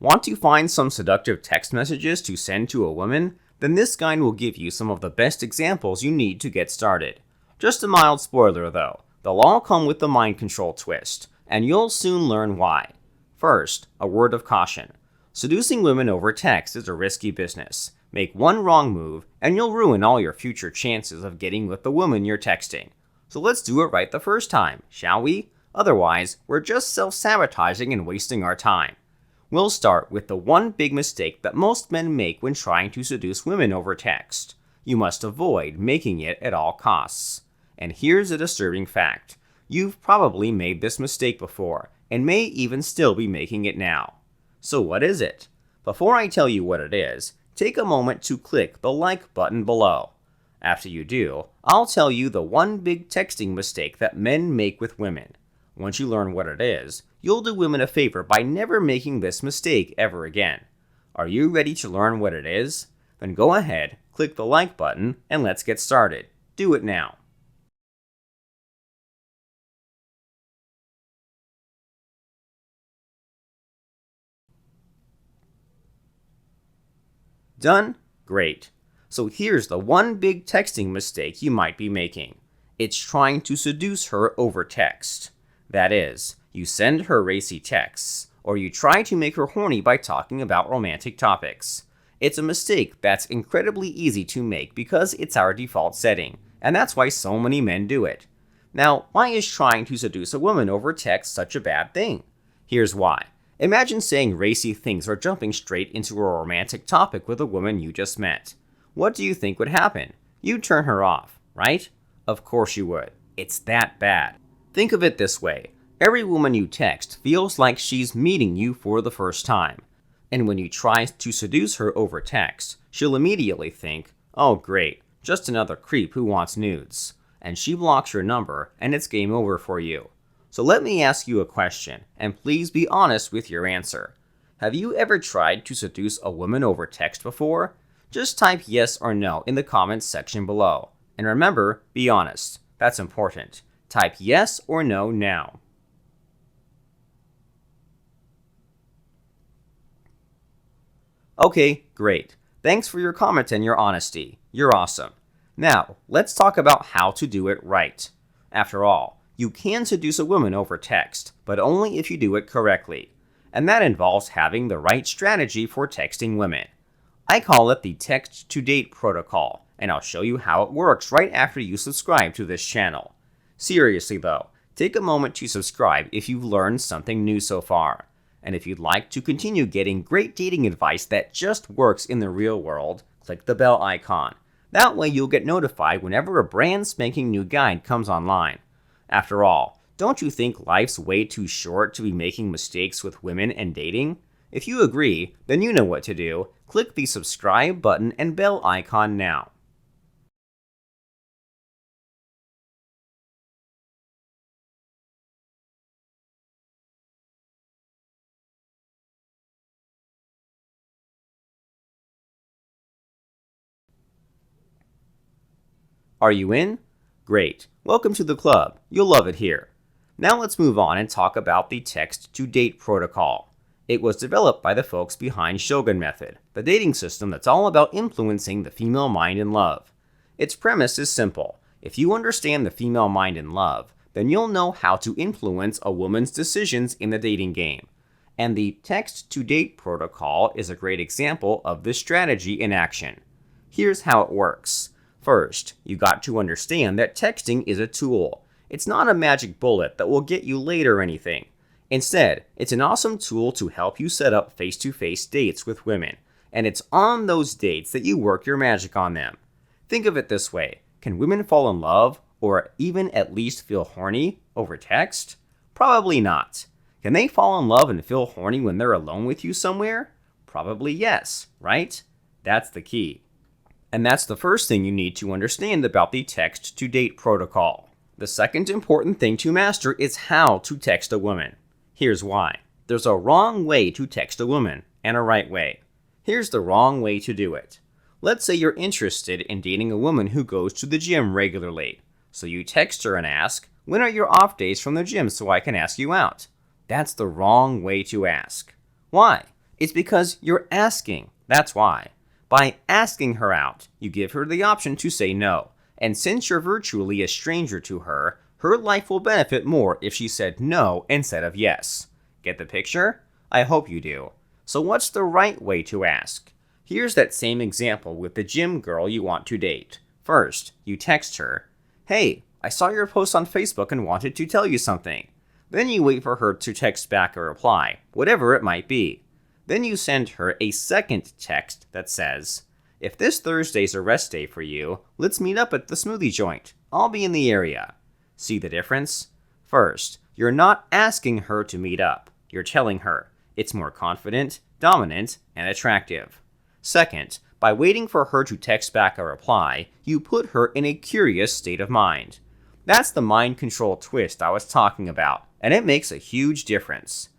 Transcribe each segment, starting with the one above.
Want to find some seductive text messages to send to a woman? Then this guide will give you some of the best examples you need to get started. Just a mild spoiler though, they'll all come with the mind control twist, and you'll soon learn why. First, a word of caution. Seducing women over text is a risky business. Make one wrong move, and you'll ruin all your future chances of getting with the woman you're texting. So let's do it right the first time, shall we? Otherwise, we're just self-sabotaging and wasting our time. We'll start with the one big mistake that most men make when trying to seduce women over text. You must avoid making it at all costs. And here's a disturbing fact. You've probably made this mistake before, and may even still be making it now. So what is it? Before I tell you what it is, take a moment to click the like button below. After you do, I'll tell you the one big texting mistake that men make with women. Once you learn what it is, you'll do women a favor by never making this mistake ever again. Are you ready to learn what it is? Then go ahead, click the like button, and let's get started. Do it now. Done? Great. So here's the one big texting mistake you might be making. It's trying to seduce her over text. That is, you send her racy texts, or you try to make her horny by talking about romantic topics. It's a mistake that's incredibly easy to make because it's our default setting, and that's why so many men do it. Now, why is trying to seduce a woman over text such a bad thing? Here's why. Imagine saying racy things or jumping straight into a romantic topic with a woman you just met. What do you think would happen? You'd turn her off, right? Of course you would. It's that bad. Think of it this way. Every woman you text feels like she's meeting you for the first time. And when you try to seduce her over text, she'll immediately think, oh great, just another creep who wants nudes. And she blocks your number, and it's game over for you. So let me ask you a question, and please be honest with your answer. Have you ever tried to seduce a woman over text before? Just type yes or no in the comments section below. And remember, be honest. That's important. Type yes or no now. Okay, great. Thanks for your comment and your honesty. You're awesome. Now, let's talk about how to do it right. After all, you can seduce a woman over text, but only if you do it correctly. And that involves having the right strategy for texting women. I call it the text-to-date protocol, and I'll show you how it works right after you subscribe to this channel. Seriously though, take a moment to subscribe if you've learned something new so far. And if you'd like to continue getting great dating advice that just works in the real world, click the bell icon. That way you'll get notified whenever a brand spanking new guide comes online. After all, don't you think life's way too short to be making mistakes with women and dating? If you agree, then you know what to do. Click the subscribe button and bell icon now. Are you in? Great. Welcome to the club. You'll love it here. Now let's move on and talk about the text-to-date protocol. It was developed by the folks behind Shogun Method, the dating system that's all about influencing the female mind in love. Its premise is simple. If you understand the female mind in love, then you'll know how to influence a woman's decisions in the dating game. And the text-to-date protocol is a great example of this strategy in action. Here's how it works. First, you got to understand that texting is a tool. It's not a magic bullet that will get you laid or anything. Instead, it's an awesome tool to help you set up face-to-face dates with women, and it's on those dates that you work your magic on them. Think of it this way. Can women fall in love, or even at least feel horny, over text? Probably not. Can they fall in love and feel horny when they're alone with you somewhere? Probably yes, right? That's the key. And that's the first thing you need to understand about the text-to-date protocol. The second important thing to master is how to text a woman. Here's why. There's a wrong way to text a woman, and a right way. Here's the wrong way to do it. Let's say you're interested in dating a woman who goes to the gym regularly. So you text her and ask, "When are your off days from the gym so I can ask you out?" That's the wrong way to ask. Why? It's because you're asking, that's why. By asking her out, you give her the option to say no, and since you're virtually a stranger to her, her life will benefit more if she said no instead of yes. Get the picture? I hope you do. So what's the right way to ask? Here's that same example with the gym girl you want to date. First, you text her, "Hey, I saw your post on Facebook and wanted to tell you something." Then you wait for her to text back a reply, whatever it might be. Then you send her a second text that says, "If this Thursday's a rest day for you, let's meet up at the smoothie joint. I'll be in the area." See the difference? First, you're not asking her to meet up. You're telling her. It's more confident, dominant, and attractive. Second, by waiting for her to text back a reply, you put her in a curious state of mind. That's the mind control twist I was talking about, and it makes a huge difference.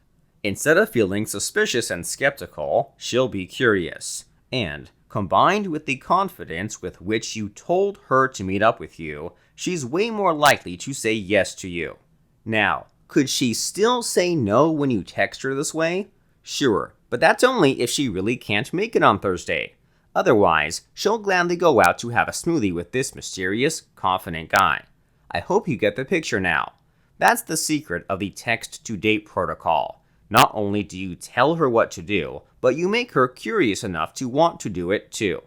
Instead of feeling suspicious and skeptical, she'll be curious. And, combined with the confidence with which you told her to meet up with you, she's way more likely to say yes to you. Now, could she still say no when you text her this way? Sure, but that's only if she really can't make it on Thursday. Otherwise, she'll gladly go out to have a smoothie with this mysterious, confident guy. I hope you get the picture now. That's the secret of the text-to-date protocol. Not only do you tell her what to do, but you make her curious enough to want to do it too.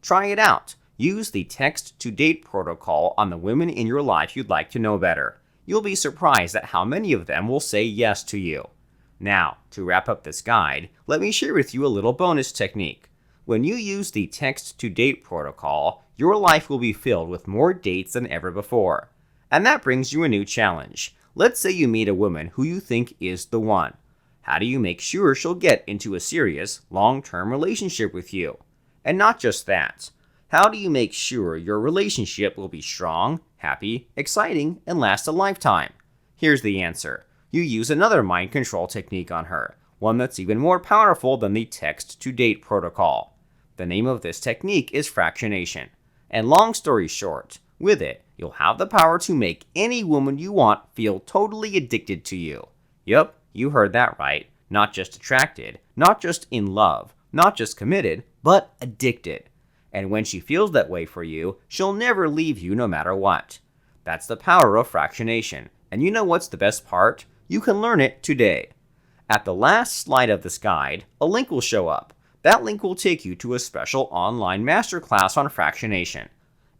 Try it out. Use the text-to-date protocol on the women in your life you'd like to know better. You'll be surprised at how many of them will say yes to you. Now, to wrap up this guide, let me share with you a little bonus technique. When you use the text-to-date protocol, your life will be filled with more dates than ever before. And that brings you a new challenge. Let's say you meet a woman who you think is the one. How do you make sure she'll get into a serious, long-term relationship with you? And not just that. How do you make sure your relationship will be strong, happy, exciting, and last a lifetime? Here's the answer. You use another mind control technique on her, one that's even more powerful than the text-to-date protocol. The name of this technique is fractionation. And long story short, with it, you'll have the power to make any woman you want feel totally addicted to you. Yup, you heard that right. Not just attracted, not just in love, not just committed, but addicted. And when she feels that way for you, she'll never leave you no matter what. That's the power of fractionation. And you know what's the best part? You can learn it today. At the last slide of this guide, a link will show up. That link will take you to a special online masterclass on fractionation.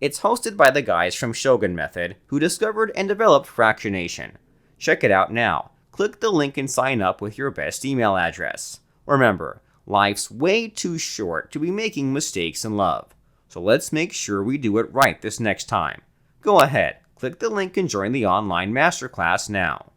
It's hosted by the guys from Shogun Method who discovered and developed fractionation. Check it out now. Click the link and sign up with your best email address. Remember, life's way too short to be making mistakes in love. So let's make sure we do it right this next time. Go ahead, click the link and join the online masterclass now.